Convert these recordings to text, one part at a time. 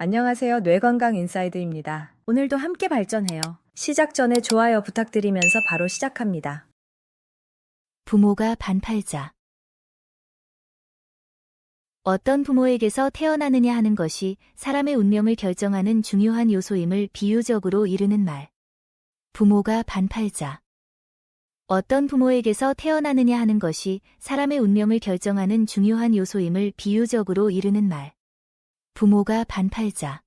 안녕하세요. 뇌건강 인사이드입니다. 오늘도 함께 발전해요. 시작 전에 좋아요 부탁드리면서 바로 시작합니다. 부모가 반팔자. 어떤 부모에게서 태어나느냐 하는 것이 사람의 운명을 결정하는 중요한 요소임을 비유적으로 이르는 말. 부모가 반팔자. 어떤 부모에게서 태어나느냐 하는 것이 사람의 운명을 결정하는 중요한 요소임을 비유적으로 이르는 말. 부모가 반팔자.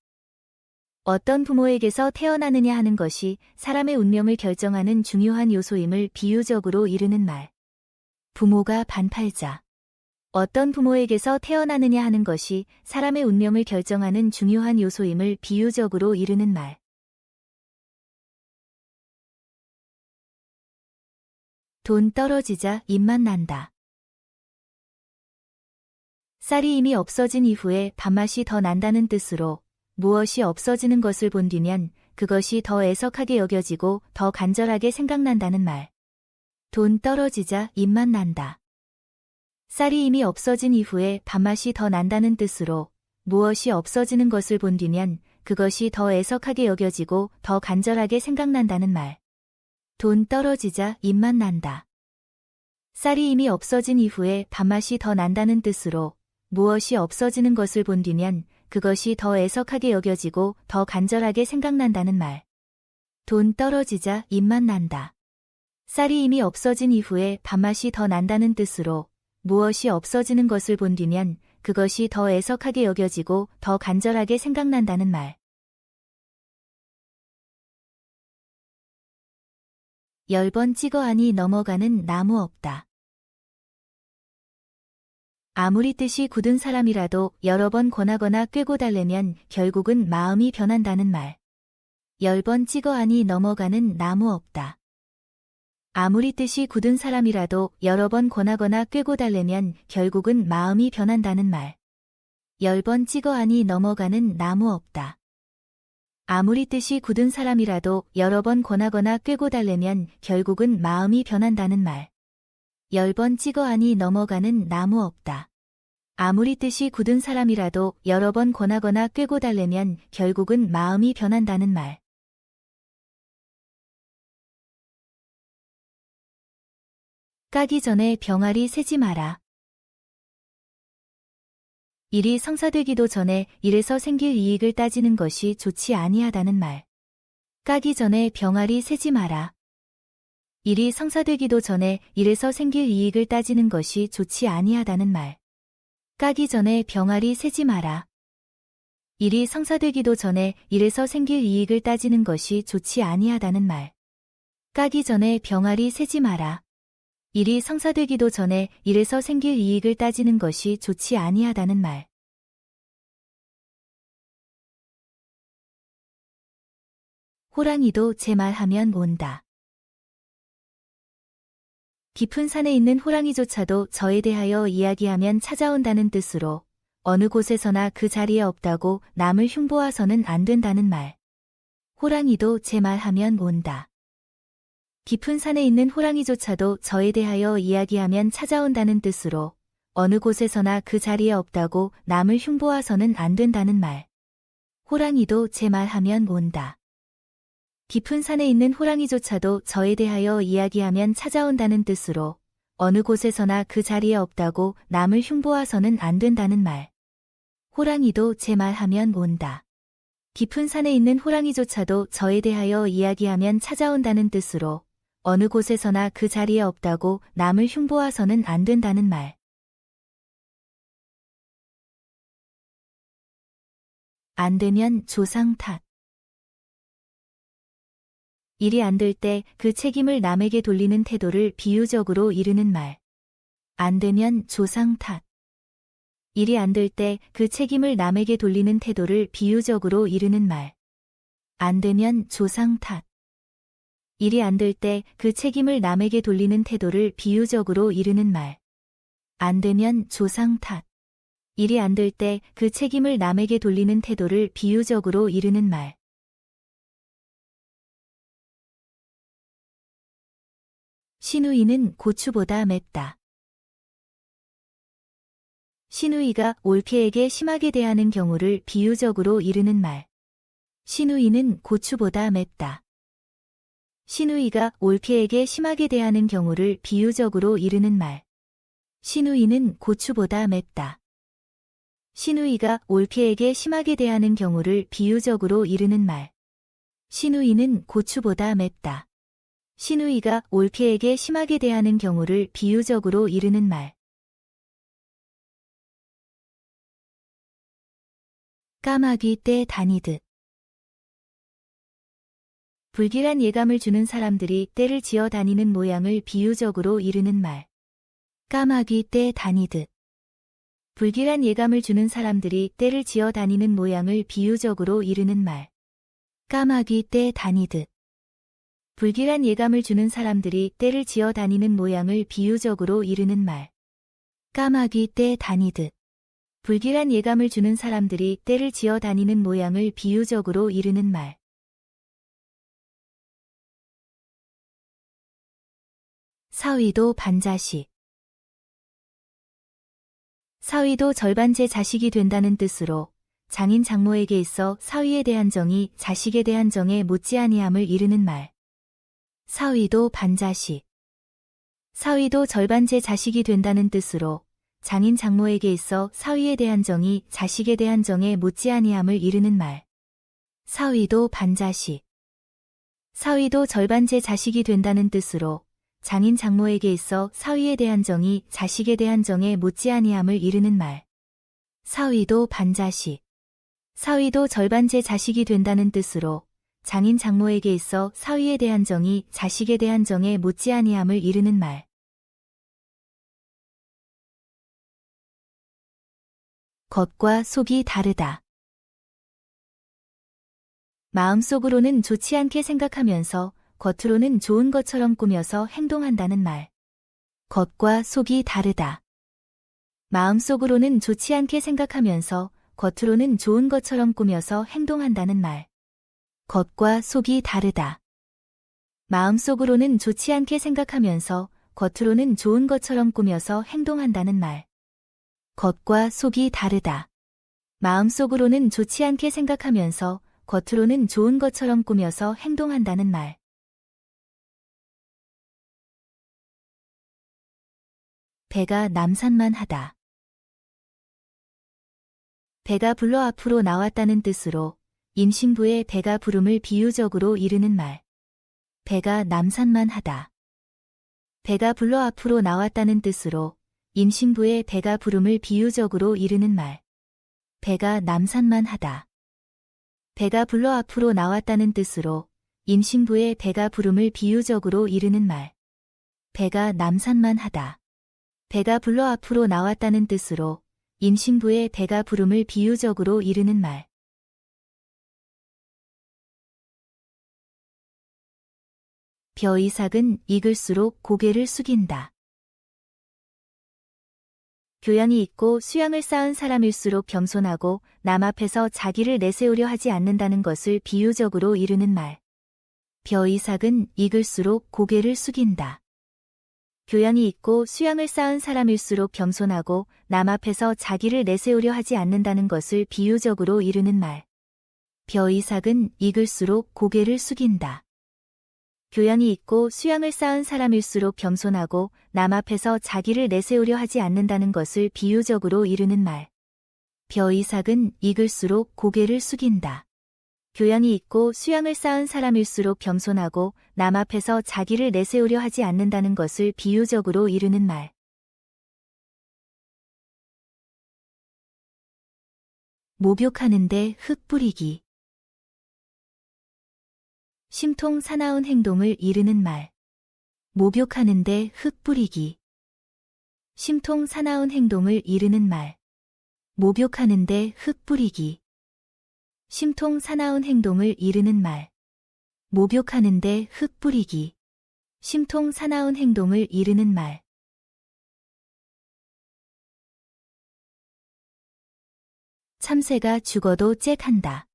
어떤 부모에게서 태어나느냐 하는 것이 사람의 운명을 결정하는 중요한 요소임을 비유적으로 이르는 말. 부모가 반팔자. 어떤 부모에게서 태어나느냐 하는 것이 사람의 운명을 결정하는 중요한 요소임을 비유적으로 이르는 말. 돈 떨어지자 입맛 난다. 쌀이 이미 없어진 이후에 밥맛이 더 난다는 뜻으로 무엇이 없어지는 것을 본 뒤면 그것이 더 애석하게 여겨지고 더 간절하게 생각난다는 말. 돈 떨어지자 입맛 난다. 쌀이 이미 없어진 이후에 밥맛이 더 난다는 뜻으로 무엇이 없어지는 것을 본 뒤면 그것이 더 애석하게 여겨지고 더 간절하게 생각난다는 말. 돈 떨어지자 입맛 난다. 쌀이 이미 없어진 이후에 밥맛이 더 난다는 뜻으로 무엇이 없어지는 것을 본 뒤면 그것이 더 애석하게 여겨지고 더 간절하게 생각난다는 말. 돈 떨어지자 입맛 난다. 쌀이 이미 없어진 이후에 밥맛이 더 난다는 뜻으로 무엇이 없어지는 것을 본 뒤면 그것이 더 애석하게 여겨지고 더 간절하게 생각난다는 말. 열 번 찍어하니 넘어가는 나무 없다. 아무리 뜻이 굳은 사람이라도 여러 번 권하거나 꿰고 달래면 결국은 마음이 변한다는 말. 10번 찍어하니 넘어가는 나무 없다. 아무리 뜻이 굳은 사람이라도 여러 번 권하거나 꿰고 달래면 결국은 마음이 변한다는 말. 10번 찍어하니 넘어가는 나무 없다. 아무리 뜻이 굳은 사람이라도 여러 번 권하거나 꿰고 달래면 결국은 마음이 변한다는 말. 10번 찍어하니 넘어가는 나무 없다. 아무리 뜻이 굳은 사람이라도 여러 번 권하거나 꿰고 달래면 결국은 마음이 변한다는 말. 까기 전에 병아리 세지 마라. 일이 성사되기도 전에 일에서 생길 이익을 따지는 것이 좋지 아니하다는 말. 까기 전에 병아리 세지 마라. 일이 성사되기도 전에 일에서 생길 이익을 따지는 것이 좋지 아니하다는 말. 까기 전에 병아리 세지 마라. 일이 성사되기도 전에 일에서 생길 이익을 따지는 것이 좋지 아니하다는 말. 까기 전에 병아리 세지 마라. 일이 성사되기도 전에 일에서 생길 이익을 따지는 것이 좋지 아니하다는 말. 호랑이도 제 말하면 온다. 깊은 산에 있는 호랑이조차도 저에 대하여 이야기하면 찾아온다는 뜻으로 어느 곳에서나 그 자리에 없다고 남을 흉보아서는 안 된다는 말. 호랑이도 제 말하면 온다. 깊은 산에 있는 호랑이조차도 저에 대하여 이야기하면 찾아온다는 뜻으로 어느 곳에서나 그 자리에 없다고 남을 흉보아서는 안 된다는 말. 호랑이도 제 말하면 온다. 깊은 산에 있는 호랑이조차도 저에 대하여 이야기하면 찾아온다는 뜻으로 어느 곳에서나 그 자리에 없다고 남을 흉보아서는 안 된다는 말. 호랑이도 제 말하면 온다. 깊은 산에 있는 호랑이조차도 저에 대하여 이야기하면 찾아온다는 뜻으로 어느 곳에서나 그 자리에 없다고 남을 흉보아서는 안 된다는 말. 안 되면 조상 탓. 일이 안 될 때 그 책임을 남에게 돌리는 태도를 비유적으로 이르는 말. 안 되면 조상 탓. 일이 안 될 때 그 책임을 남에게 돌리는 태도를 비유적으로 이르는 말. 안 되면 조상 탓. 일이 안 될 때 그 책임을 남에게 돌리는 태도를 비유적으로 이르는 말. 안 되면 조상 탓. 일이 안 될 때 그 책임을 남에게 돌리는 태도를 비유적으로 이르는 말. 시누이는 고추보다 맵다. 시누이가 올케에게 심하게 대하는 경우를 비유적으로 이르는 말. 시누이는 고추보다 맵다. 시누이가 올케에게 심하게 대하는 경우를 비유적으로 이르는 말. 시누이는 고추보다 맵다. 시누이가 올케에게 심하게 대하는 경우를 비유적으로 이르는 말. 시누이는 고추보다 맵다. 시누이가 올케에게 심하게 대하는 경우를 비유적으로 이르는 말. 까마귀 떼 다니듯. 불길한 예감을 주는 사람들이 떼를 지어 다니는 모양을 비유적으로 이르는 말. 까마귀 떼 다니듯. 불길한 예감을 주는 사람들이 떼를 지어 다니는 모양을 비유적으로 이르는 말. 까마귀 떼 다니듯. 불길한 예감을 주는 사람들이 떼를 지어 다니는 모양을 비유적으로 이르는 말. 까마귀 떼 다니듯. 불길한 예감을 주는 사람들이 떼를 지어 다니는 모양을 비유적으로 이르는 말. 사위도 반자식. 사위도 절반째 자식이 된다는 뜻으로 장인 장모에게 있어 사위에 대한 정이 자식에 대한 정에 못지아니함을 이르는 말. 사위도 반자식. 사위도 절반째 자식이 된다는 뜻으로 장인 장모에게 있어 사위에 대한 정이 자식에 대한 정에 못지아니함을 이르는 말. 사위도 반자식. 사위도 절반째 자식이 된다는 뜻으로 장인 장모에게 있어 사위에 대한 정이 자식에 대한 정에 못지아니함을 이르는 말. 사위도 반자식. 사위도 절반째 자식이 된다는 뜻으로 장인 장모에게 있어 사위에 대한 정이 자식에 대한 정에 못지아니함을 이르는 말. 겉과 속이 다르다. 마음속으로는 좋지 않게 생각하면서 겉으로는 좋은 것처럼 꾸며서 행동한다는 말. 겉과 속이 다르다. 마음속으로는 좋지 않게 생각하면서 겉으로는 좋은 것처럼 꾸며서 행동한다는 말. 겉과 속이 다르다. 마음속으로는 좋지 않게 생각하면서 겉으로는 좋은 것처럼 꾸며서 행동한다는 말. 겉과 속이 다르다. 마음속으로는 좋지 않게 생각하면서 겉으로는 좋은 것처럼 꾸며서 행동한다는 말. 배가 남산만 하다. 배가 불러 앞으로 나왔다는 뜻으로 임신부의 배가 부름을 비유적으로 이르는 말. 배가 남산만 하다. 배가 불러 앞으로 나왔다는 뜻으로 임신부의 배가 부름을 비유적으로 이르는 말. 배가 남산만 하다. 배가 불러 앞으로 나왔다는 뜻으로 임신부의 배가 부름을 비유적으로 이르는 말. 배가 남산만 하다. 배가 불러 앞으로 나왔다는 뜻으로 임신부의 배가 부름을 비유적으로 이르는 말. 벼이삭은 익을수록 고개를 숙인다. 교양이 있고 수양을 쌓은 사람일수록 겸손하고 남 앞에서 자기를 내세우려 하지 않는다는 것을 비유적으로 이르는 말. 벼이삭은 익을수록 고개를 숙인다. 교양이 있고 수양을 쌓은 사람일수록 겸손하고 남 앞에서 자기를 내세우려 하지 않는다는 것을 비유적으로 이르는 말. 벼이삭은 익을수록 고개를 숙인다. 교양이 있고 수양을 쌓은 사람일수록 겸손하고 남 앞에서 자기를 내세우려 하지 않는다는 것을 비유적으로 이르는 말. 벼이삭은 익을수록 고개를 숙인다. 교양이 있고 수양을 쌓은 사람일수록 겸손하고 남 앞에서 자기를 내세우려 하지 않는다는 것을 비유적으로 이르는 말. 목욕하는데 흙 뿌리기. 심통 사나운 행동을 이르는 말. 목욕하는데 흙 뿌리기. 심통 사나운 행동을 이르는 말. 목욕하는데 흙 뿌리기. 심통 사나운 행동을 이르는 말. 목욕하는데 흙 뿌리기. 심통 사나운 행동을 이르는 말. 참새가 죽어도 짹한다.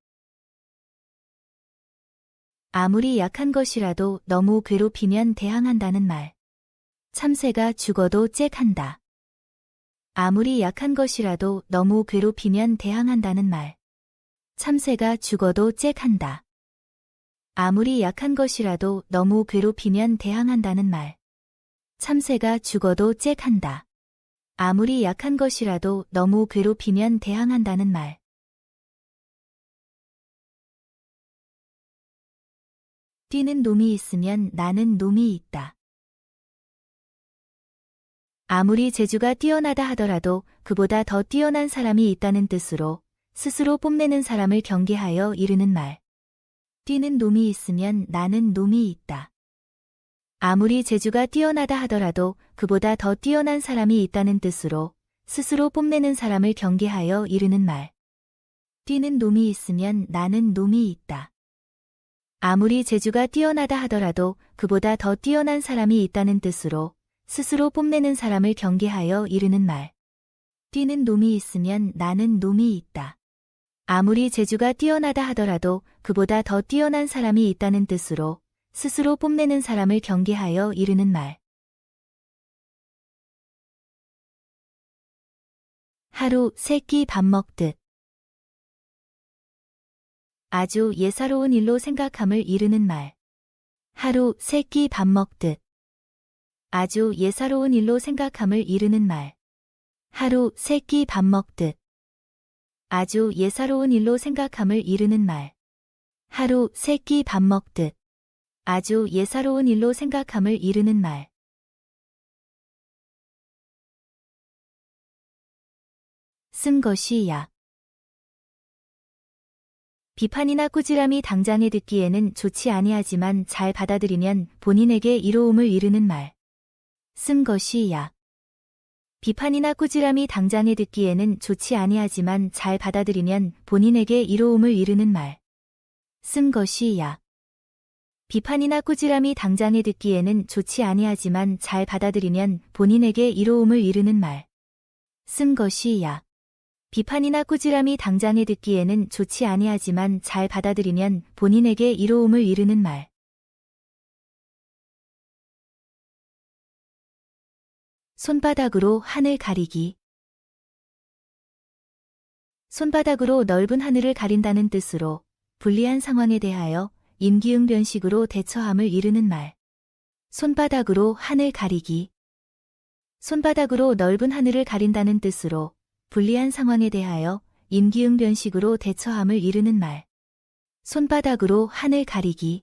아무리 약한 것이라도 너무 괴롭히면 대항한다는 말. 참새가 죽어도 짹한다. 아무리 약한 것이라도 너무 괴롭히면 대항한다는 말. 참새가 죽어도 짹한다. 아무리 약한 것이라도 너무 괴롭히면 대항한다는 말. 참새가 죽어도 짹한다. 아무리 약한 것이라도 너무 괴롭히면 대항한다는 말. 뛰는 놈이 있으면 나는 놈이 있다. 아무리 재주가 뛰어나다 하더라도 그보다 더 뛰어난 사람이 있다는 뜻으로 스스로 뽐내는 사람을 경계하여 이르는 말. 뛰는 놈이 있으면 나는 놈이 있다. 아무리 재주가 뛰어나다 하더라도 그보다 더 뛰어난 사람이 있다는 뜻으로 스스로 뽐내는 사람을 경계하여 이르는 말. 뛰는 놈이 있으면 나는 놈이 있다. 아무리 재주가 뛰어나다 하더라도 그보다 더 뛰어난 사람이 있다는 뜻으로 스스로 뽐내는 사람을 경계하여 이르는 말. 뛰는 놈이 있으면 나는 놈이 있다. 아무리 재주가 뛰어나다 하더라도 그보다 더 뛰어난 사람이 있다는 뜻으로 스스로 뽐내는 사람을 경계하여 이르는 말. 하루 세 끼 밥 먹듯. 아주 예사로운 일로 생각함을 이르는 말. 하루 세 끼 밥 먹듯. 아주 예사로운 일로 생각함을 이르는 말. 하루 세 끼 밥 먹듯. 아주 예사로운 일로 생각함을 이르는 말. 하루 세 끼 밥 먹듯. 아주 예사로운 일로 생각함을 이르는 말. 쓴 것이 약. 비판이나 꾸지람이 당장에 듣기에는 좋지 아니하지만 잘 받아들이면 본인에게 이로움을 이르는 말. 쓴 것이 약. 비판이나 꾸지람이 당장에 듣기에는 좋지 아니하지만 잘 받아들이면 본인에게 이로움을 이르는 말. 쓴 것이 약. 비판이나 꾸지람이 당장에 듣기에는 좋지 아니하지만 잘 받아들이면 본인에게 이로움을 이르는 말. 쓴 것이 약. 비판이나 꾸지람이 당장에 듣기에는 좋지 아니하지만 잘 받아들이면 본인에게 이로움을 이르는 말. 손바닥으로 하늘 가리기. 손바닥으로 넓은 하늘을 가린다는 뜻으로 불리한 상황에 대하여 임기응변식으로 대처함을 이르는 말. 손바닥으로 하늘 가리기. 손바닥으로 넓은 하늘을 가린다는 뜻으로 불리한 상황에 대하여 임기응변식으로 대처함을 이르는 말. 손바닥으로 하늘 가리기.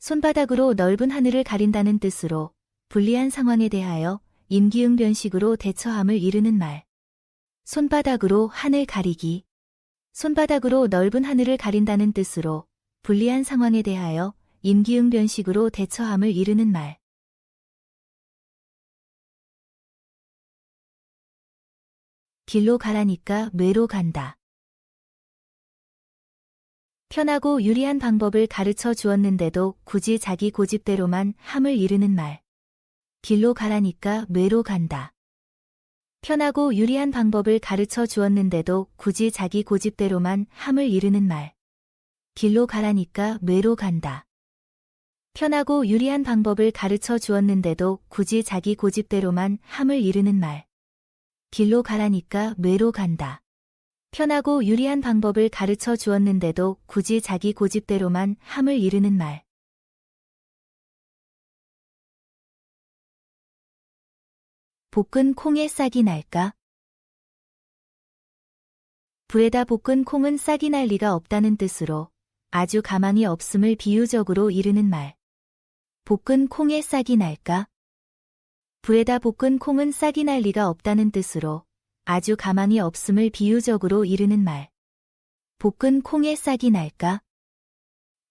손바닥으로 넓은 하늘을 가린다는 뜻으로 불리한 상황에 대하여 임기응변식으로 대처함을 이르는 말. 손바닥으로 하늘 가리기. 손바닥으로 넓은 하늘을 가린다는 뜻으로 불리한 상황에 대하여 임기응변식으로 대처함을 이르는 말. 길로 가라니까 뇌로 간다. 편하고 유리한 방법을 가르쳐 주었는데도 굳이 자기 고집대로만 함을 이르는 말. 길로 가라니까 뇌로 간다. 편하고 유리한 방법을 가르쳐 주었는데도 굳이 자기 고집대로만 함을 이르는 말. 길로 가라니까 뇌로 간다. 편하고 유리한 방법을 가르쳐 주었는데도 굳이 자기 고집대로만 함을 이르는 말. 길로 가라니까 뇌로 간다. 편하고 유리한 방법을 가르쳐 주었는데도 굳이 자기 고집대로만 함을 이르는 말. 볶은 콩에 싹이 날까? 불에다 볶은 콩은 싹이 날 리가 없다는 뜻으로 아주 가망이 없음을 비유적으로 이르는 말. 볶은 콩에 싹이 날까? 불에다 볶은 콩은 싹이 날 리가 없다는 뜻으로 아주 가망이 없음을 비유적으로 이르는 말. 볶은 콩에 싹이 날까?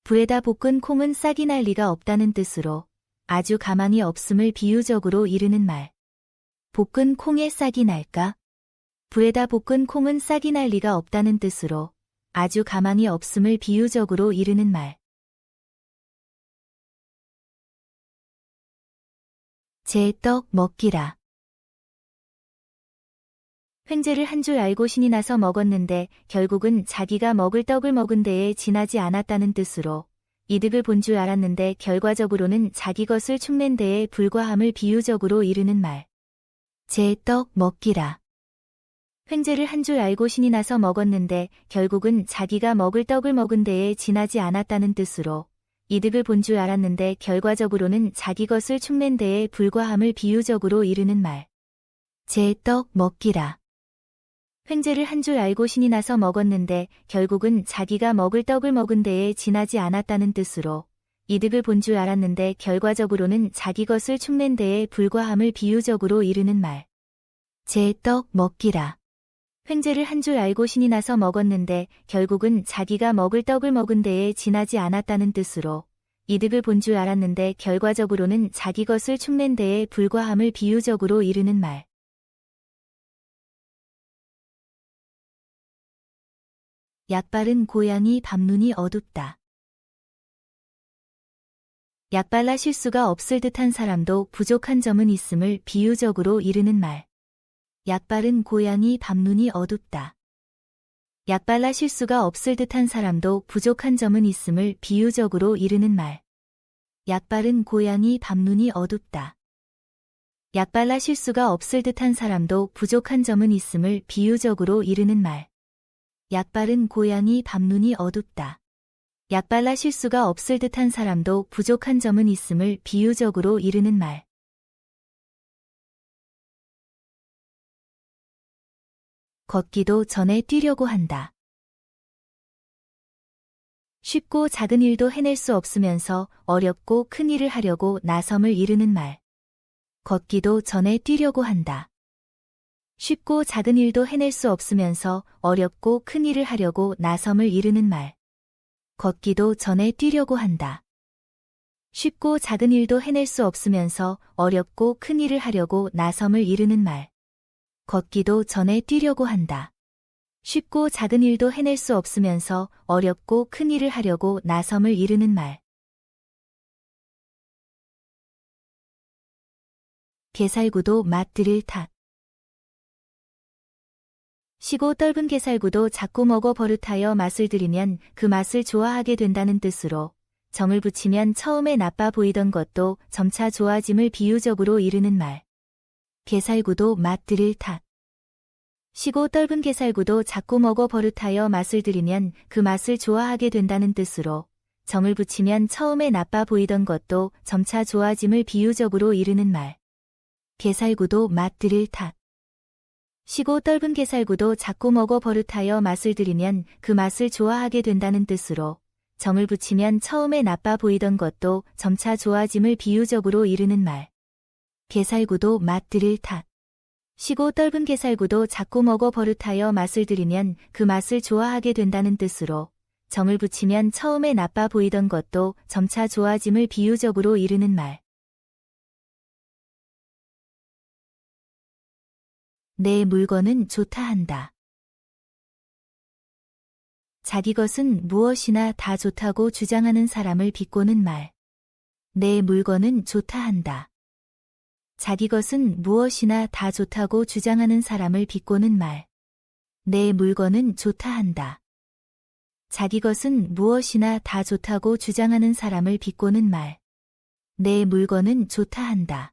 불에다 볶은 콩은 싹이 날 리가 없다는 뜻으로 아주 가망이 없음을 비유적으로 이르는 말. 볶은 콩에 싹이 날까? 불에다 볶은 콩은 싹이 날 리가 없다는 뜻으로 아주 가망이 없음을 비유적으로 이르는 말. 제 떡 먹기라. 횡재를 한 줄 알고 신이 나서 먹었는데 결국은 자기가 먹을 떡을 먹은 데에 지나지 않았다는 뜻으로 이득을 본 줄 알았는데 결과적으로는 자기 것을 축낸 데에 불과함을 비유적으로 이르는 말. 제 떡 먹기라. 횡재를 한 줄 알고 신이 나서 먹었는데 결국은 자기가 먹을 떡을 먹은 데에 지나지 않았다는 뜻으로 이득을 본 줄 알았는데 결과적으로는 자기 것을 축낸 데에 불과함을 비유적으로 이르는 말. 제 떡 먹기라. 횡재를 한 줄 알고 신이 나서 먹었는데 결국은 자기가 먹을 떡을 먹은 데에 지나지 않았다는 뜻으로 이득을 본 줄 알았는데 결과적으로는 자기 것을 축낸 데에 불과함을 비유적으로 이르는 말. 제 떡 먹기라. 횡재를 한 줄 알고 신이 나서 먹었는데 결국은 자기가 먹을 떡을 먹은 데에 지나지 않았다는 뜻으로 이득을 본 줄 알았는데 결과적으로는 자기 것을 축낸 데에 불과함을 비유적으로 이르는 말. 약바른 고양이 밤눈이 어둡다. 약발라 실수가 없을 듯한 사람도 부족한 점은 있음을 비유적으로 이르는 말. 약바른 고양이 밤눈이 어둡다. 약발라 실수가 없을 듯한 사람도 부족한 점은 있음을 비유적으로 이르는 말. 약바른 고양이 밤눈이 어둡다. 약발라 실수가 없을 듯한 사람도 부족한 점은 있음을 비유적으로 이르는 말. 약바른 고양이 밤눈이 어둡다. 약발라 실수가 없을 듯한 사람도 부족한 점은 있음을 비유적으로 이르는 말. 걷기도 전에 뛰려고 한다. 쉽고 작은 일도 해낼 수 없으면서 어렵고 큰 일을 하려고 나섬을 이르는 말. 걷기도 전에 뛰려고 한다. 쉽고 작은 일도 해낼 수 없으면서 어렵고 큰 일을 하려고 나섬을 이르는 말. 걷기도 전에 뛰려고 한다. 쉽고 작은 일도 해낼 수 없으면서 어렵고 큰 일을 하려고 나섬을 이르는 말. 걷기도 전에 뛰려고 한다. 쉽고 작은 일도 해낼 수 없으면서 어렵고 큰 일을 하려고 나섬을 이르는 말. 게살구도 맛들을 탓. 시고 떫은 게살구도 자꾸 먹어 버릇하여 맛을 들이면 그 맛을 좋아하게 된다는 뜻으로 정을 붙이면 처음에 나빠 보이던 것도 점차 좋아짐을 비유적으로 이르는 말. 게살구도 맛들을 탓. 시고 떫은 게살구도 자꾸 먹어 버릇하여 맛을 들이면 그 맛을 좋아하게 된다는 뜻으로 정을 붙이면 처음에 나빠 보이던 것도 점차 좋아짐을 비유적으로 이르는 말. 게살구도 맛들을 탓. 시고 떫은 게살구도 자꾸 먹어 버릇하여 맛을 들이면 그 맛을 좋아하게 된다는 뜻으로 정을 붙이면 처음에 나빠 보이던 것도 점차 좋아짐을 비유적으로 이르는 말. 게살구도 맛들을 탓. 시고 떫은 게살구도 자꾸 먹어 버릇하여 맛을 들이면 그 맛을 좋아하게 된다는 뜻으로 정을 붙이면 처음에 나빠 보이던 것도 점차 좋아짐을 비유적으로 이르는 말. 내 물건은 좋다 한다. 자기 것은 무엇이나 다 좋다고 주장하는 사람을 비꼬는 말. 내 물건은 좋다 한다. 자기 것은 무엇이나 다 좋다고 주장하는 사람을 비꼬는 말. 내 물건은 좋다 한다. 자기 것은 무엇이나 다 좋다고 주장하는 사람을 비꼬는 말. 내 물건은 좋다 한다.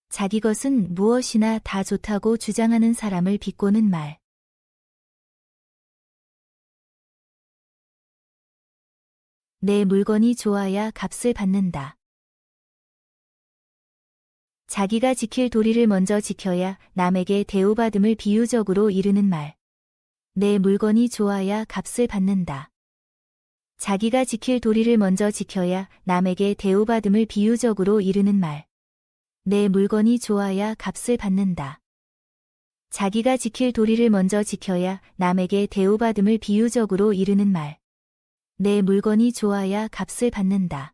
자기 것은 무엇이나 다 좋다고 주장하는 사람을 비꼬는 말. 내 물건이 좋아야 값을 받는다. 자기가 지킬 도리를 먼저 지켜야 남에게 대우받음을 비유적으로 이르는 말. 내 물건이 좋아야 값을 받는다. 자기가 지킬 도리를 먼저 지켜야 남에게 대우받음을 비유적으로 이르는 말. 내 물건이 좋아야 값을 받는다. 자기가 지킬 도리를 먼저 지켜야 남에게 대우받음을 비유적으로 이르는 말. 내 물건이 좋아야 값을 받는다.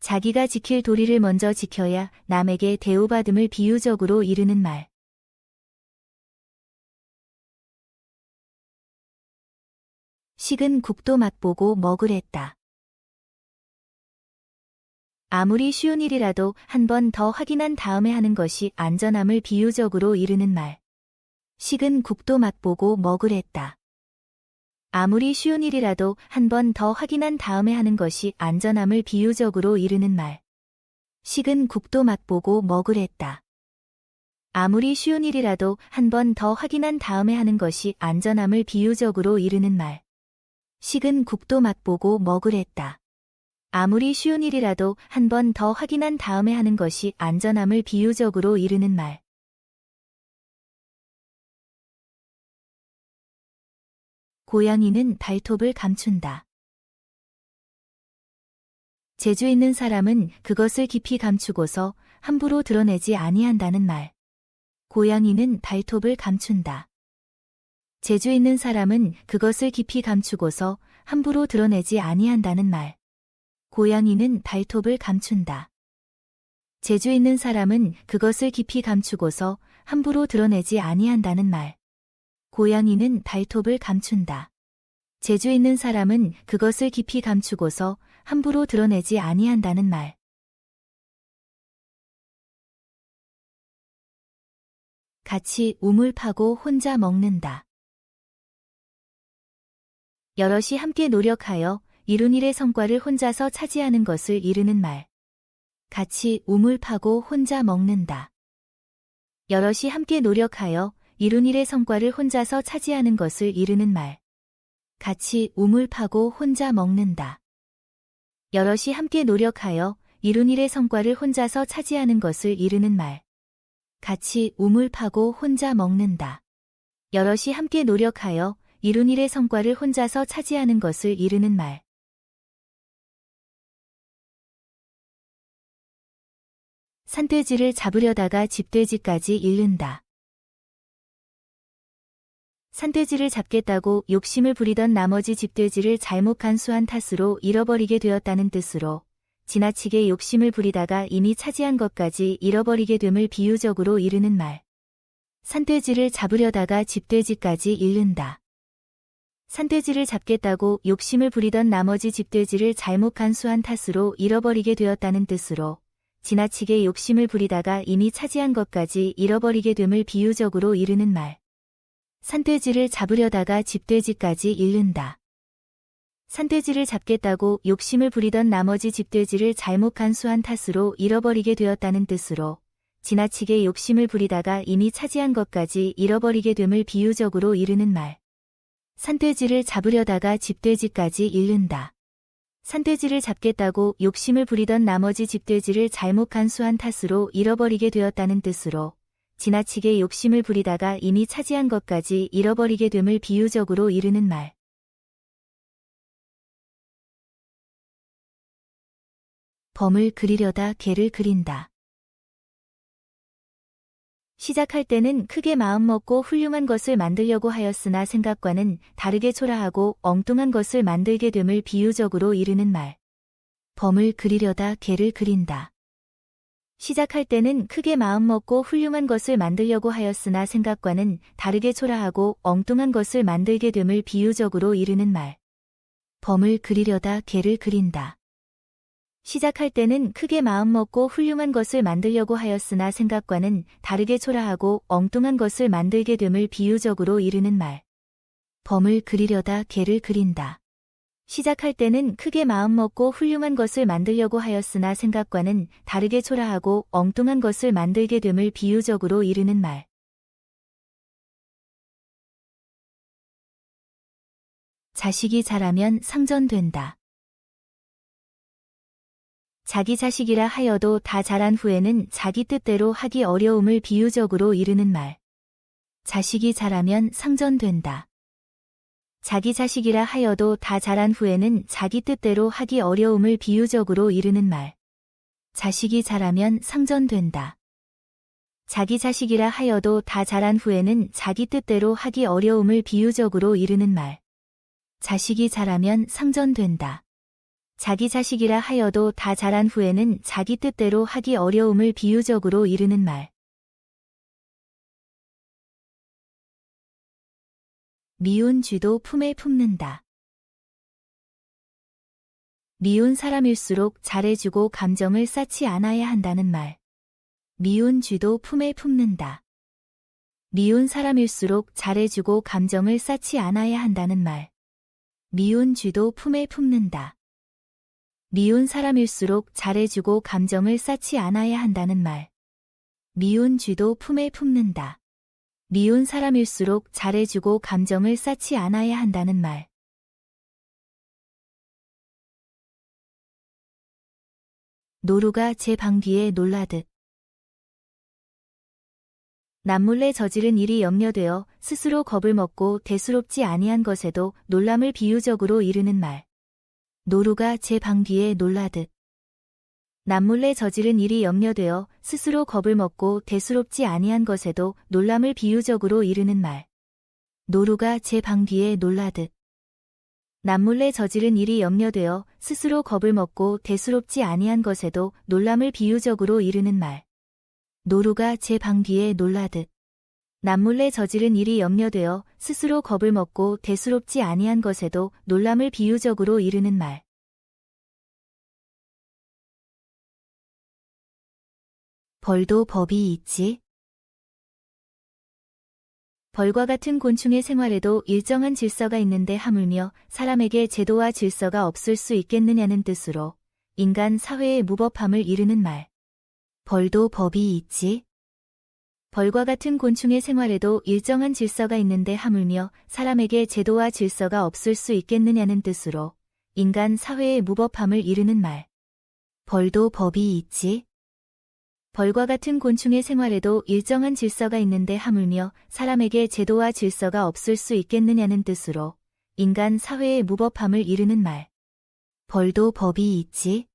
자기가 지킬 도리를 먼저 지켜야 남에게 대우받음을 비유적으로 이르는 말. 식은 국도 맛보고 먹으랬다. 아무리 쉬운 일이라도 한 번 더 확인한 다음에 하는 것이 안전함을 비유적으로 이르는 말. 식은 국도 맛보고 먹으랬다. 아무리 쉬운 일이라도 한 번 더 확인한 다음에 하는 것이 안전함을 비유적으로 이르는 말. 식은 국도 맛보고 먹으랬다. 아무리 쉬운 일이라도 한 번 더 확인한 다음에 하는 것이 안전함을 비유적으로 이르는 말. 식은 국도 맛보고 먹으랬다. 아무리 쉬운 일이라도 한 번 더 확인한 다음에 하는 것이 안전함을 비유적으로 이르는 말. 고양이는 발톱을 감춘다. 재주 있는 사람은 그것을 깊이 감추고서 함부로 드러내지 아니한다는 말. 고양이는 발톱을 감춘다. 재주 있는 사람은 그것을 깊이 감추고서 함부로 드러내지 아니한다는 말. 고양이는 발톱을 감춘다. 재주 있는 사람은 그것을 깊이 감추고서 함부로 드러내지 아니한다는 말. 고양이는 발톱을 감춘다. 재주 있는 사람은 그것을 깊이 감추고서 함부로 드러내지 아니한다는 말. 같이 우물 파고 혼자 먹는다. 여럿이 함께 노력하여 이룬 일의 성과를 혼자서 차지하는 것을 이르는 말. 같이 우물 파고 혼자 먹는다. 여럿이 함께 노력하여 이룬 일의 성과를 혼자서 차지하는 것을 이르는 말. 같이 우물 파고 혼자 먹는다. 여럿이 함께 노력하여 이룬 일의 성과를 혼자서 차지하는 것을 이르는 말. 같이 우물 파고 혼자 먹는다. 여럿이 함께 노력하여 이룬 일의 성과를 혼자서 차지하는 것을 이르는 말. 산돼지를 잡으려다가 집돼지까지 잃는다. 산돼지를 잡겠다고 욕심을 부리던 나머지 집돼지를 잘못 간수한 탓으로 잃어버리게 되었다는 뜻으로 지나치게 욕심을 부리다가 이미 차지한 것까지 잃어버리게 됨을 비유적으로 이르는 말. 산돼지를 잡으려다가 집돼지까지 잃는다. 산돼지를 잡겠다고 욕심을 부리던 나머지 집돼지를 잘못 간수한 탓으로 잃어버리게 되었다는 뜻으로 지나치게 욕심을 부리다가 이미 차지한 것까지 잃어버리게 됨을 비유적으로 이르는 말. 산돼지를 잡으려다가 집돼지까지 잃는다. 산돼지를 잡겠다고 욕심을 부리던 나머지 집돼지를 잘못 간수한 탓으로 잃어버리게 되었다는 뜻으로 지나치게 욕심을 부리다가 이미 차지한 것까지 잃어버리게 됨을 비유적으로 이르는 말. 산돼지를 잡으려다가 집돼지까지 잃는다. 산돼지를 잡겠다고 욕심을 부리던 나머지 집돼지를 잘못 간수한 탓으로 잃어버리게 되었다는 뜻으로 지나치게 욕심을 부리다가 이미 차지한 것까지 잃어버리게 됨을 비유적으로 이르는 말. 범을 그리려다 개를 그린다. 시작할 때는 크게 마음먹고 훌륭한 것을 만들려고 하였으나 생각과는 다르게 초라하고 엉뚱한 것을 만들게 됨을 비유적으로 이르는 말. 범을 그리려다 개를 그린다. 시작할 때는 크게 마음먹고 훌륭한 것을 만들려고 하였으나 생각과는 다르게 초라하고 엉뚱한 것을 만들게 됨을 비유적으로 이르는 말. 범을 그리려다 개를 그린다. 시작할 때는 크게 마음먹고 훌륭한 것을 만들려고 하였으나 생각과는 다르게 초라하고 엉뚱한 것을 만들게 됨을 비유적으로 이르는 말. 범을 그리려다 개를 그린다. 시작할 때는 크게 마음먹고 훌륭한 것을 만들려고 하였으나 생각과는 다르게 초라하고 엉뚱한 것을 만들게 됨을 비유적으로 이르는 말. 자식이 자라면 상전된다. 자기 자식이라 하여도 다 자란 후에는 자기 뜻대로 하기 어려움을 비유적으로 이르는 말. 자식이 자라면 상전된다. 자기 자식이라 하여도 다 자란 후에는 자기 뜻대로 하기 어려움을 비유적으로 이르는 말. 자식이 자라면 상전된다. 자기 자식이라 하여도 다 자란 후에는 자기 뜻대로 하기 어려움을 비유적으로 이르는 말. 자식이 자라면 상전된다. 자기 자식이라 하여도 다 자란 후에는 자기 뜻대로 하기 어려움을 비유적으로 이르는 말. 미운 쥐도 품에 품는다. 미운 사람일수록 잘해주고 감정을 쌓지 않아야 한다는 말. 미운 쥐도 품에 품는다. 미운 사람일수록 잘해주고 감정을 쌓지 않아야 한다는 말. 미운 쥐도 품에 품는다. 미운 사람일수록 잘해주고 감정을 쌓지 않아야 한다는 말. 미운 쥐도 품에 품는다. 미운 사람일수록 잘해주고 감정을 쌓지 않아야 한다는 말. 노루가 제 방 뒤에 놀라듯. 남몰래 저지른 일이 염려되어 스스로 겁을 먹고 대수롭지 아니한 것에도 놀람을 비유적으로 이르는 말. 노루가 제 방 뒤에 놀라듯. 남몰래 저지른 일이 염려되어 스스로 겁을 먹고 대수롭지 아니한 것에도 놀람을 비유적으로 이르는 말. 노루가 제 방 뒤에 놀라듯. 남몰래 저지른 일이 염려되어 스스로 겁을 먹고 대수롭지 아니한 것에도 놀람을 비유적으로 이르는 말. 노루가 제 방 뒤에 놀라듯. 남몰래 저지른 일이 염려되어 스스로 겁을 먹고 대수롭지 아니한 것에도 놀람을 비유적으로 이르는 말. 벌도 법이 있지. 벌과 같은 곤충의 생활에도 일정한 질서가 있는데 하물며 사람에게 제도와 질서가 없을 수 있겠느냐는 뜻으로 인간 사회의 무법함을 이르는 말. 벌도 법이 있지. 벌과 같은 곤충의 생활에도 일정한 질서가 있는데 하물며 사람에게 제도와 질서가 없을 수 있겠느냐는 뜻으로 인간 사회의 무법함을 이르는 말. 벌도 법이 있지. 벌과 같은 곤충의 생활에도 일정한 질서가 있는데 하물며 사람에게 제도와 질서가 없을 수 있겠느냐는 뜻으로 인간 사회의 무법함을 이르는 말. 벌도 법이 있지.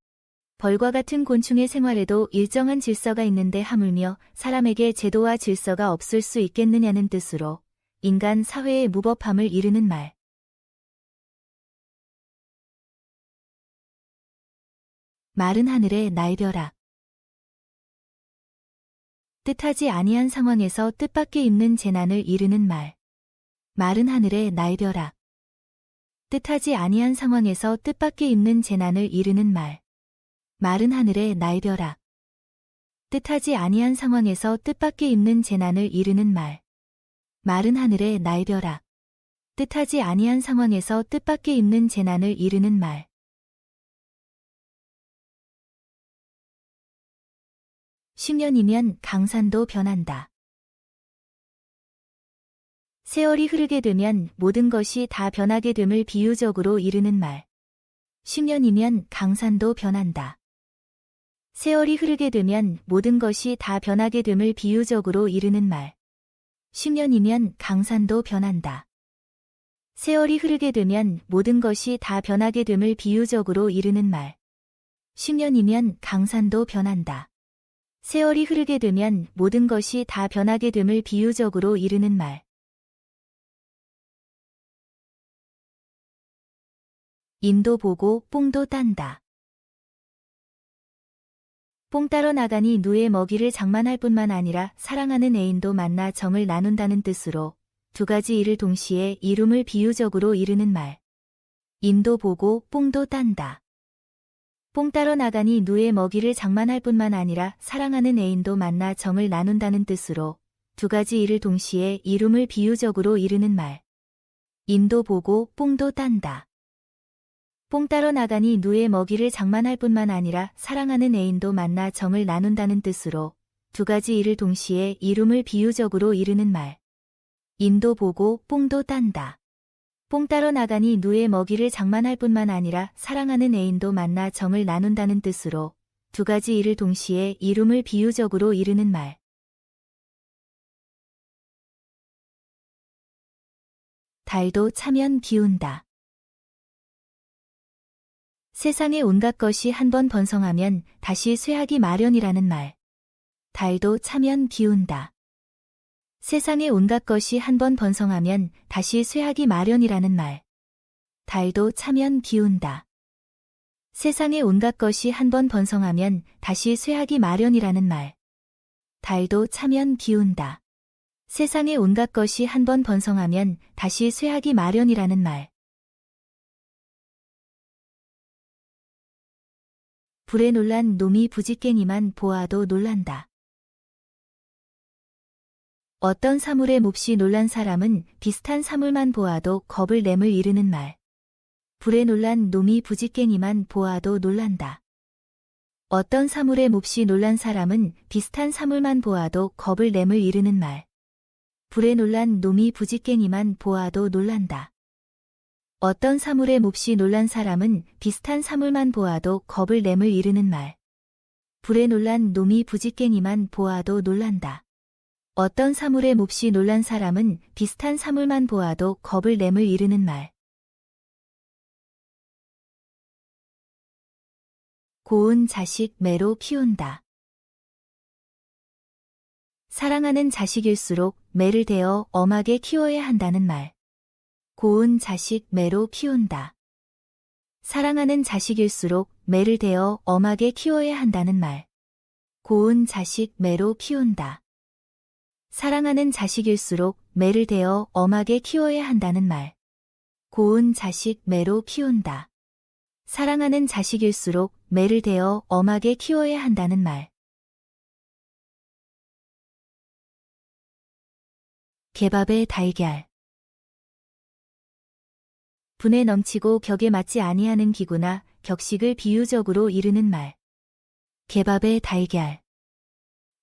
벌과 같은 곤충의 생활에도 일정한 질서가 있는데 하물며 사람에게 제도와 질서가 없을 수 있겠느냐는 뜻으로 인간 사회의 무법함을 이르는 말. 마른 하늘의 날벼락. 뜻하지 아니한 상황에서 뜻밖의 있는 재난을 이르는 말. 마른 하늘의 날벼락. 뜻하지 아니한 상황에서 뜻밖의 있는 재난을 이르는 말. 마른 하늘의 날벼락. 뜻하지 아니한 상황에서 뜻밖의 있는 재난을 이르는 말. 마른 하늘의 날벼락. 뜻하지 아니한 상황에서 뜻밖의 있는 재난을 이르는 말. 10년이면 강산도 변한다. 세월이 흐르게 되면 모든 것이 다 변하게 됨을 비유적으로 이르는 말. 10년이면 강산도 변한다. 세월이 흐르게 되면 모든 것이 다 변하게 됨을 비유적으로 이르는 말. 10년이면 강산도 변한다. 세월이 흐르게 되면 모든 것이 다 변하게 됨을 비유적으로 이르는 말. 10년이면 강산도 변한다. 세월이 흐르게 되면 모든 것이 다 변하게 됨을 비유적으로 이르는 말. 임도 보고 뽕도 딴다. 뽕 따러 나가니 누의 먹이를 장만할 뿐만 아니라 사랑하는 애인도 만나 정을 나눈다는 뜻으로 두 가지 일을 동시에 이룸을 비유적으로 이르는 말. 임도 보고 뽕도 딴다. 뽕 따러 나가니 누의 먹이를 장만할 뿐만 아니라 사랑하는 애인도 만나 정을 나눈다는 뜻으로 두 가지 일을 동시에 이룸을 비유적으로 이르는 말. 임도 보고 뽕도 딴다. 뽕 따러 나가니 누의 먹이를 장만할 뿐만 아니라 사랑하는 애인도 만나 정을 나눈다는 뜻으로 두 가지 일을 동시에 이룸을 비유적으로 이르는 말. 임도 보고 뽕도 딴다. 뽕 따러 나가니 누의 먹이를 장만할 뿐만 아니라 사랑하는 애인도 만나 정을 나눈다는 뜻으로 두 가지 일을 동시에 이룸을 비유적으로 이르는 말. 달도 차면 기운다. 세상의 온갖 것이 한번 번성하면 다시 쇠하기 마련이라는 말. 달도 차면 기운다. 세상의 온갖 것이 한번 번성하면 다시 쇠하기 마련이라는 말. 달도 차면 기운다. 세상의 온갖 것이 한번 번성하면 다시 쇠하기 마련이라는 말. 달도 차면 기운다. 세상의 온갖 것이 한번 번성하면 다시 쇠하기 마련이라는 말. 불에 놀란 놈이 부지깽이만 보아도 놀란다. 어떤 사물에 몹시 놀란 사람은 비슷한 사물만 보아도 겁을 내물 이르는 말. 불에 놀란 놈이 부지깽이만 보아도 놀란다. 어떤 사물에 몹시 놀란 사람은 비슷한 사물만 보아도 겁을 내물 이르는 말. 불에 놀란 놈이 부지깽이만 보아도 놀란다. 어떤 사물에 몹시 놀란 사람은 비슷한 사물만 보아도 겁을 내물 이르는 말. 불에 놀란 놈이 부지깽이만 보아도 놀란다. 어떤 사물에 몹시 놀란 사람은 비슷한 사물만 보아도 겁을 내물 이르는 말. 고운 자식 매로 키운다. 사랑하는 자식일수록 매를 대어 엄하게 키워야 한다는 말. 고운 자식 매로 키운다. 사랑하는 자식일수록 매를 대어 엄하게 키워야 한다는 말. 고운 자식 매로 키운다. 사랑하는 자식일수록 매를 대어 엄하게 키워야 한다는 말. 고운 자식 매로 키운다. 사랑하는 자식일수록 매를 대어 엄하게 키워야 한다는 말. 개밥의 달걀. 분에 넘치고 격에 맞지 아니하는 기구나 격식을 비유적으로 이르는 말. 개밥의 달걀.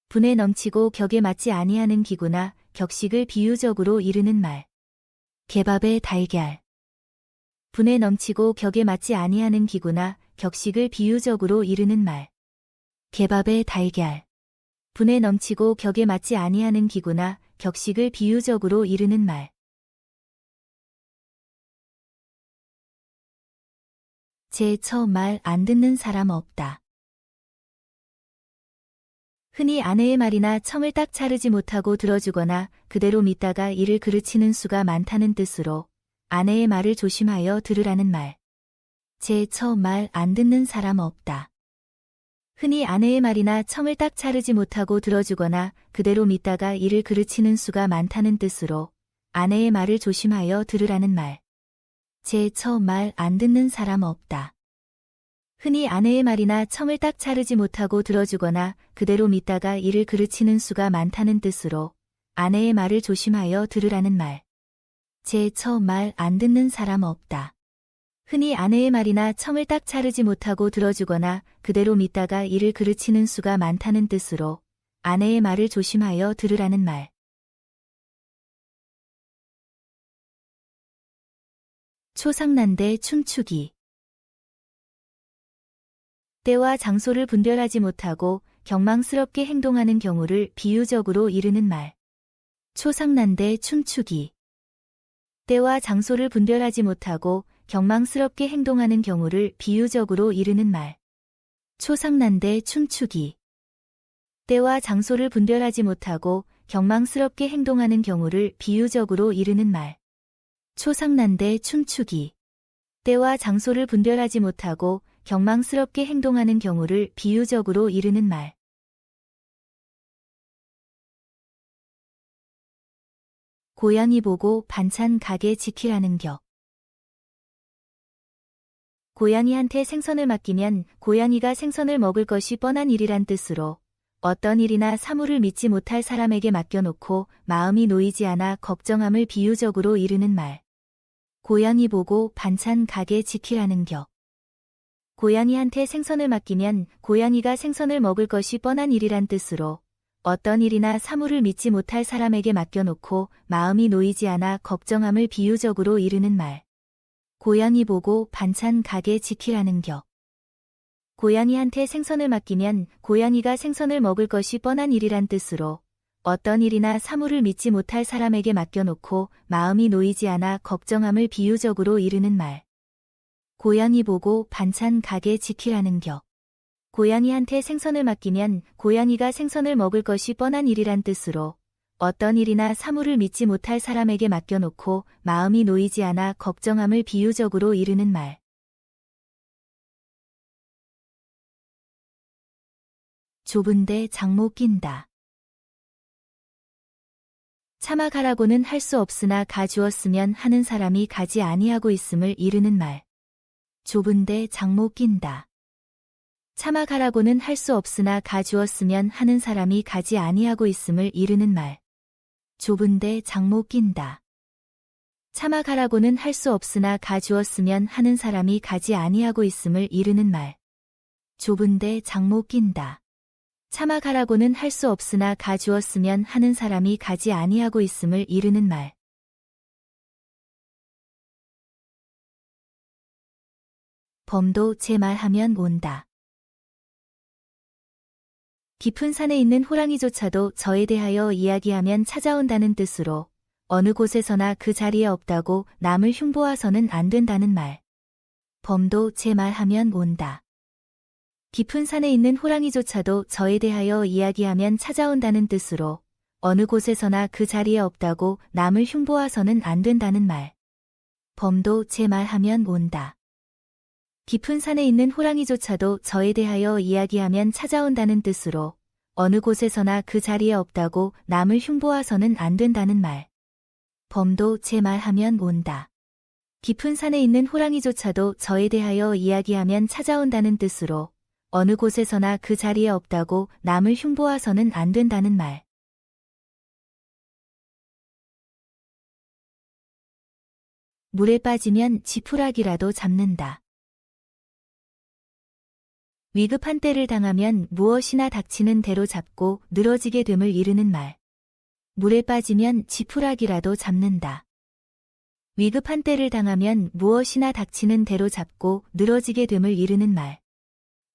분에 넘치고 격에 맞지 아니하는 기구나 격식을 비유적으로 이르는 말. 개밥의 달걀. 분에 넘치고 격에 맞지 아니하는 기구나 격식을 비유적으로 이르는 말. 개밥의 달걀. 분에 넘치고 격에 맞지 아니하는 기구나 격식을 비유적으로 이르는 말. 제 처음 말 안 듣는 사람 없다. 흔히 아내의 말이나 청을 딱 자르지 못하고 들어주거나 그대로 믿다가 이를 그르치는 수가 많다는 뜻으로 아내의 말을 조심하여 들으라는 말. 제 처음 말 안 듣는 사람 없다. 흔히 아내의 말이나 청을 딱 자르지 못하고 들어주거나 그대로 믿다가 이를 그르치는 수가 많다는 뜻으로 아내의 말을 조심하여 들으라는 말. 제 처음 말 안 듣는 사람 없다. 흔히 아내의 말이나 청을 딱 자르지 못하고 들어주거나 그대로 믿다가 이를 그르치는 수가 많다는 뜻으로 아내의 말을 조심하여 들으라는 말. 제 처음 말 안 듣는 사람 없다. 흔히 아내의 말이나 청을 딱 자르지 못하고 들어주거나 그대로 믿다가 이를 그르치는 수가 많다는 뜻으로 아내의 말을 조심하여 들으라는 말. 초상난데 춤추기. 때와 장소를 분별하지 못하고 경망스럽게 행동하는 경우를 비유적으로 이르는 말. 초상난데 춤추기. 때와 장소를 분별하지 못하고 경망스럽게 행동하는 경우를 비유적으로 이르는 말. 초상난데 춤추기. 때와 장소를 분별하지 못하고 경망스럽게 행동하는 경우를 비유적으로 이르는 말. 초상난데 춤추기. 때와 장소를 분별하지 못하고 경망스럽게 행동하는 경우를 비유적으로 이르는 말. 고양이 보고 반찬 가게 지키라는 격. 고양이한테 생선을 맡기면 고양이가 생선을 먹을 것이 뻔한 일이란 뜻으로 어떤 일이나 사물을 믿지 못할 사람에게 맡겨놓고 마음이 놓이지 않아 걱정함을 비유적으로 이르는 말. 고양이 보고 반찬 가게 지키라는 격. 고양이한테 생선을 맡기면 고양이가 생선을 먹을 것이 뻔한 일이란 뜻으로 어떤 일이나 사물을 믿지 못할 사람에게 맡겨놓고 마음이 놓이지 않아 걱정함을 비유적으로 이르는 말. 고양이 보고 반찬 가게 지키라는 격. 고양이한테 생선을 맡기면 고양이가 생선을 먹을 것이 뻔한 일이란 뜻으로 어떤 일이나 사물을 믿지 못할 사람에게 맡겨놓고 마음이 놓이지 않아 걱정함을 비유적으로 이르는 말. 고양이 보고 반찬 가게 지키라는 격. 고양이한테 생선을 맡기면 고양이가 생선을 먹을 것이 뻔한 일이란 뜻으로 어떤 일이나 사물을 믿지 못할 사람에게 맡겨놓고 마음이 놓이지 않아 걱정함을 비유적으로 이르는 말. 좁은데 장못 낀다. 차마 가라고는 할 수 없으나 가 주었으면 하는 사람이 가지 아니하고 있음을 이르는 말. 좁은데 장못 낀다. 차마 가라고는 할 수 없으나 가 주었으면 하는 사람이 가지 아니하고 있음을 이르는 말. 좁은데 장못 낀다. 차마 가라고는 할 수 없으나 가 주었으면 하는 사람이 가지 아니하고 있음을 이르는 말. 좁은데 장못 낀다. 차마 가라고는 할 수 없으나 가 주었으면 하는 사람이 가지 아니하고 있음을 이르는 말. 범도 제 말하면 온다. 깊은 산에 있는 호랑이조차도 저에 대하여 이야기하면 찾아온다는 뜻으로 어느 곳에서나 그 자리에 없다고 남을 흉보아서는 안 된다는 말. 범도 제 말하면 온다. 깊은 산에 있는 호랑이조차도 저에 대하여 이야기하면 찾아온다는 뜻으로 어느 곳에서나 그 자리에 없다고 남을 흉보아서는 안 된다는 말. 범도 제 말하면 온다. 깊은 산에 있는 호랑이조차도 저에 대하여 이야기하면 찾아온다는 뜻으로 어느 곳에서나 그 자리에 없다고 남을 흉보아서는 안 된다는 말. 범도 제 말하면 온다. 깊은 산에 있는 호랑이조차도 저에 대하여 이야기하면 찾아온다는 뜻으로 어느 곳에서나 그 자리에 없다고 남을 흉보아서는 안 된다는 말. 물에 빠지면 지푸라기라도 잡는다. 위급한 때를 당하면 무엇이나 닥치는 대로 잡고 늘어지게 됨을 이르는 말. 물에 빠지면 지푸라기라도 잡는다. 위급한 때를 당하면 무엇이나 닥치는 대로 잡고 늘어지게 됨을 이르는 말.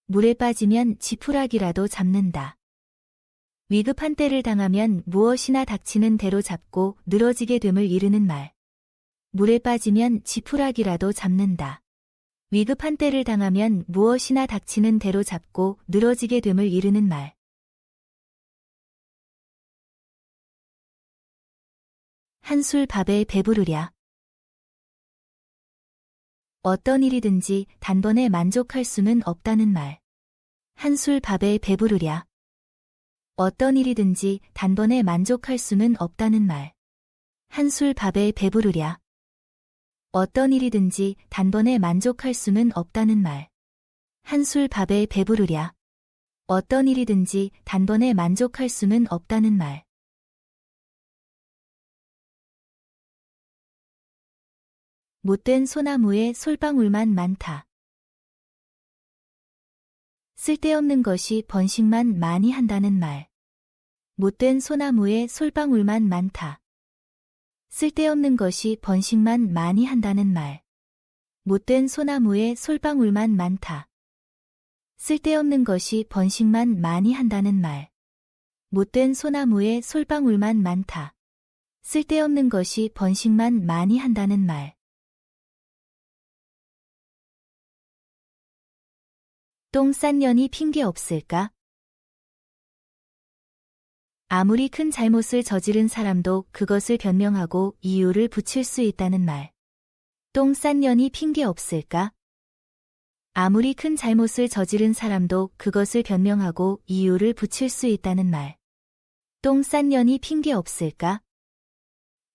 물에 빠지면 지푸라기라도 잡는다. 위급한 때를 당하면 무엇이나 닥치는 대로 잡고 늘어지게 됨을 이르는 말. 물에 빠지면 지푸라기라도 잡는다. 위급한 때를 당하면 무엇이나 닥치는 대로 잡고 늘어지게 됨을 이르는 말. 한술 밥에 배부르랴. 어떤 일이든지 단번에 만족할 수는 없다는 말. 한술 밥에 배부르랴. 어떤 일이든지 단번에 만족할 수는 없다는 말. 한술 밥에 배부르랴. 어떤 일이든지 단번에 만족할 수는 없다는 말. 한술 밥에 배부르랴. 어떤 일이든지 단번에 만족할 수는 없다는 말. 못된 소나무에 솔방울만 많다. 쓸데없는 것이 번식만 많이 한다는 말. 못된 소나무에 솔방울만 많다. 쓸데없는 것이 번식만 많이 한다는 말. 못된 소나무에 솔방울만 많다. 쓸데없는 것이 번식만 많이 한다는 말. 못된 소나무에 솔방울만 많다. 쓸데없는 것이 번식만 많이 한다는 말. 똥 싼 년이 핑계 없을까? 아무리 큰 잘못을 저지른 사람도 그것을 변명하고 이유를 붙일 수 있다는 말. 똥 싼 년이 핑계 없을까? 아무리 큰 잘못을 저지른 사람도 그것을 변명하고 이유를 붙일 수 있다는 말. 똥 싼 년이 핑계 없을까?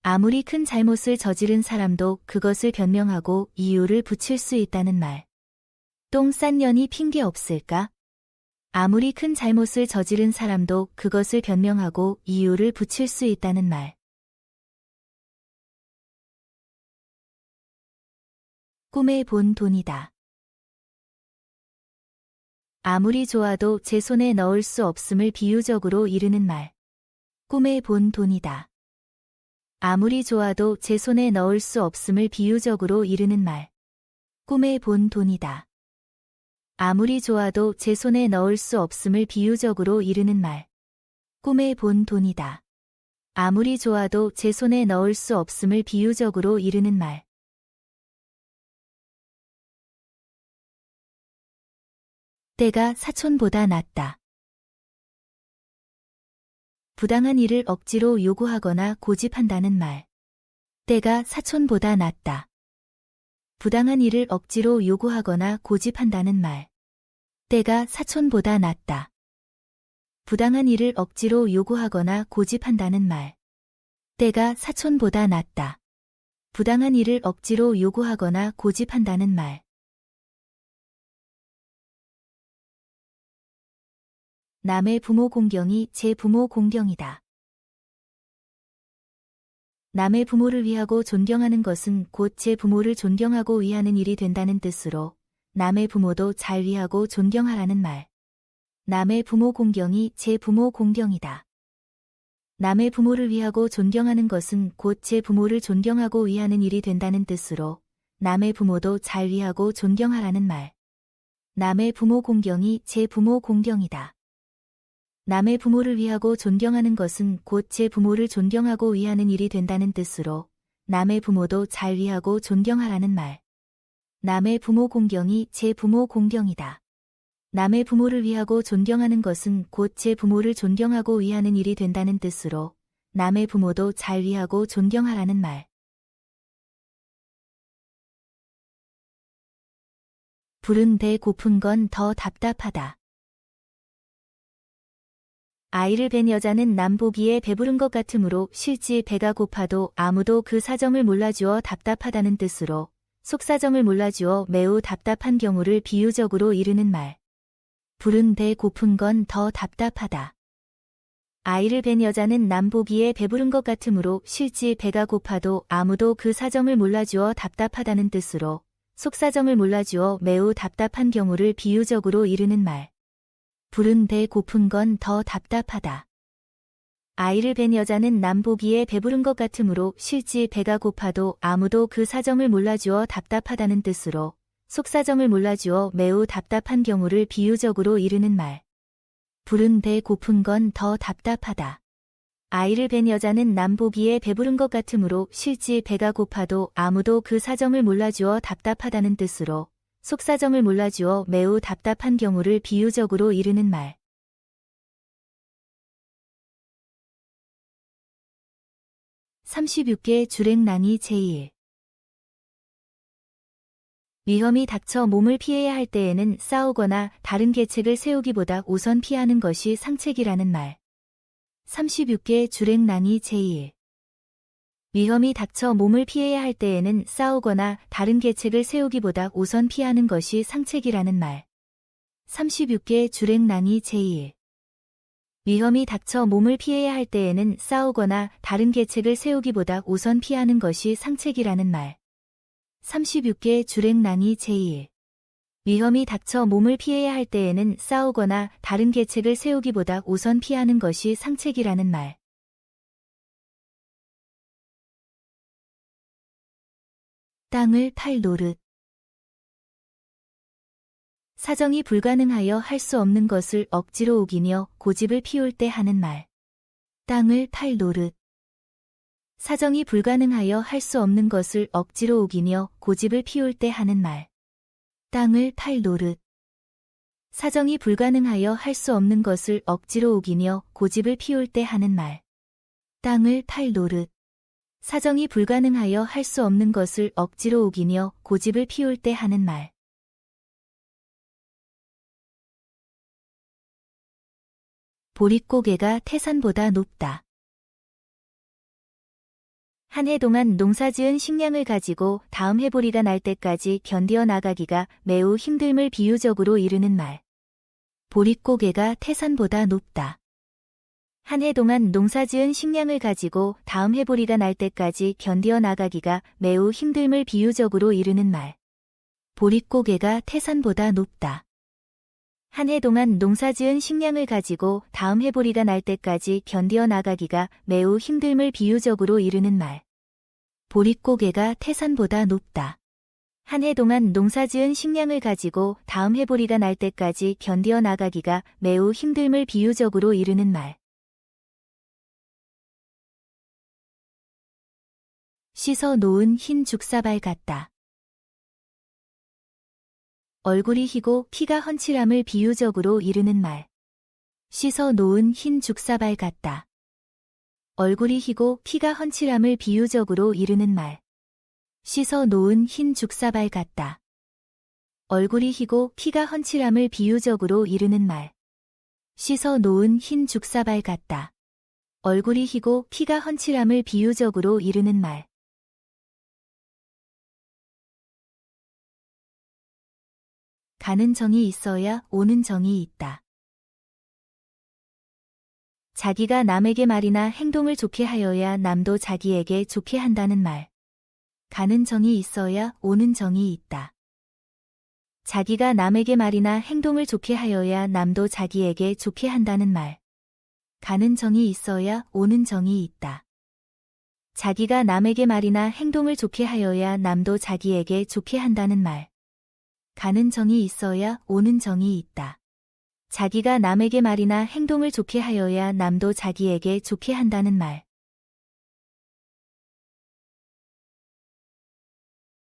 아무리 큰 잘못을 저지른 사람도 그것을 변명하고 이유를 붙일 수 있다는 말. 똥 싼 년이 핑계 없을까? 아무리 큰 잘못을 저지른 사람도 그것을 변명하고 이유를 붙일 수 있다는 말. 꿈에 본 돈이다. 아무리 좋아도 제 손에 넣을 수 없음을 비유적으로 이르는 말. 꿈에 본 돈이다. 아무리 좋아도 제 손에 넣을 수 없음을 비유적으로 이르는 말. 꿈에 본 돈이다. 아무리 좋아도 제 손에 넣을 수 없음을 비유적으로 이르는 말. 꿈에 본 돈이다. 아무리 좋아도 제 손에 넣을 수 없음을 비유적으로 이르는 말. 때가 사촌보다 낫다. 부당한 일을 억지로 요구하거나 고집한다는 말. 때가 사촌보다 낫다. 부당한 일을 억지로 요구하거나 고집한다는 말. 때가 사촌보다 낫다. 부당한 일을 억지로 요구하거나 고집한다는 말. 때가 사촌보다 낫다. 부당한 일을 억지로 요구하거나 고집한다는 말. 남의 부모 공경이 제 부모 공경이다. 남의 부모를 위하고 존경하는 것은 곧 제 부모를 존경하고 위하는 일이 된다는 뜻으로 남의 부모도 잘 위하고 존경하라는 말. 남의 부모 공경이 제 부모 공경이다. 남의 부모를 위하고 존경하는 것은 곧 제 부모를 존경하고 위하는 일이 된다는 뜻으로 남의 부모도 잘 위하고 존경하라는 말. 남의 부모 공경이 제 부모 공경이다. 남의 부모를 위하고 존경하는 것은 곧 제 부모를 존경하고 위하는 일이 된다는 뜻으로 남의 부모도 잘 위하고 존경하라는 말. 남의 부모 공경이 제 부모 공경이다. 남의 부모를 위하고 존경하는 것은 곧 제 부모를 존경하고 위하는 일이 된다는 뜻으로 남의 부모도 잘 위하고 존경하라는 말. 부른 배 고픈 건 더 답답하다. 아이를 뵌 여자는 남 보기에 배부른 것 같으므로 실지 배가 고파도 아무도 그 사정을 몰라주어 답답하다는 뜻으로 속사정을 몰라주어 매우 답답한 경우를 비유적으로 이르는 말. 부른 배 고픈 건 더 답답하다. 아이를 뵌 여자는 남 보기에 배부른 것 같으므로 실지 배가 고파도 아무도 그 사정을 몰라주어 답답하다는 뜻으로 속사정을 몰라주어 매우 답답한 경우를 비유적으로 이르는 말. 부른 배 고픈 건 더 답답하다. 아이를 뵌 여자는 남 보기에 배부른 것 같으므로 실지 배가 고파도 아무도 그 사정을 몰라주어 답답하다는 뜻으로 속사정을 몰라주어 매우 답답한 경우를 비유적으로 이르는 말. 부른 배 고픈 건 더 답답하다. 아이를 뵌 여자는 남 보기에 배부른 것 같으므로 실지 배가 고파도 아무도 그 사정을 몰라주어 답답하다는 뜻으로 속사정을 몰라주어 매우 답답한 경우를 비유적으로 이르는 말. (36개) 주랭랑이 제1. 위험이 닥쳐 몸을 피해야 할 때에는 싸우거나 다른 계책을 세우기보다 우선 피하는 것이 상책이라는 말. 36개 주랭랑이 제1. 위험이 닥쳐 몸을 피해야 할 때에는 싸우거나 다른 계책을 세우기보다 우선 피하는 것이 상책이라는 말. 36개 주랭랑이 제1. 위험이 닥쳐 몸을 피해야 할 때에는 싸우거나 다른 계책을 세우기보다 우선 피하는 것이 상책이라는 말. 36개 주랭랑이 제1. 위험이 닥쳐 몸을 피해야 할 때에는 싸우거나 다른 계책을 세우기보다 우선 피하는 것이 상책이라는 말. 땅을 팔 노릇. 사정이 불가능하여 할 수 없는 것을 억지로 우기며 고집을 피울 때 하는 말. 땅을 팔 노릇. 사정이 불가능하여 할 수 없는 것을 억지로 우기며 고집을 피울 때 하는 말. 땅을 팔 노릇. 사정이 불가능하여 할 수 없는 것을 억지로 우기며 고집을 피울 때 하는 말. 땅을 팔 노릇. 사정이 불가능하여 할 수 없는 것을 억지로 우기며 고집을 피울 때 하는 말. 보릿고개가 태산보다 높다. 한 해 동안 농사지은 식량을 가지고 다음 해보리가 날 때까지 견디어 나가기가 매우 힘듦을 비유적으로 이르는 말. 보릿고개가 태산보다 높다. 한 해 동안 농사지은 식량을 가지고 다음 해보리가 날 때까지 견디어 나가기가 매우 힘듦을 비유적으로 이르는 말. 보릿고개가 태산보다 높다. 한 해 동안 농사지은 식량을 가지고 다음 해보리가 날 때까지 견디어 나가기가 매우 힘듦을 비유적으로 이르는 말. 보릿고개가 태산보다 높다. 한 해 동안 농사지은 식량을 가지고 다음 해보리가 날 때까지 견디어 나가기가 매우 힘듦을 비유적으로 이르는 말. 씻어 놓은 흰 죽사발 같다. 얼굴이 희고 피가 훤칠함을 비유적으로 이르는 말. 씻어 놓은 흰 죽사발 같다. 얼굴이 희고 피가 훤칠함을 비유적으로 이르는 말. 씻어 놓은 흰 죽사발 같다. 얼굴이 희고 피가 훤칠함을 비유적으로 이르는 말. 씻어 놓은 흰 죽사발 같다. 얼굴이 희고 피가 훤칠함을 비유적으로 이르는 말. 가는 정이 있어야 오는 정이 있다. 자기가 남에게 말이나 행동을 좋게 하여야 남도 자기에게 좋게 한다는 말. 가는 정이 있어야 오는 정이 있다. 자기가 남에게 말이나 행동을 좋게 하여야 남도 자기에게 좋게 한다는 말. 가는 정이 있어야 오는 정이 있다. 자기가 남에게 말이나 행동을 좋게 하여야 남도 자기에게 좋게 한다는 말. 가는 정이 있어야 오는 정이 있다. 자기가 남에게 말이나 행동을 좋게 하여야 남도 자기에게 좋게 한다는 말.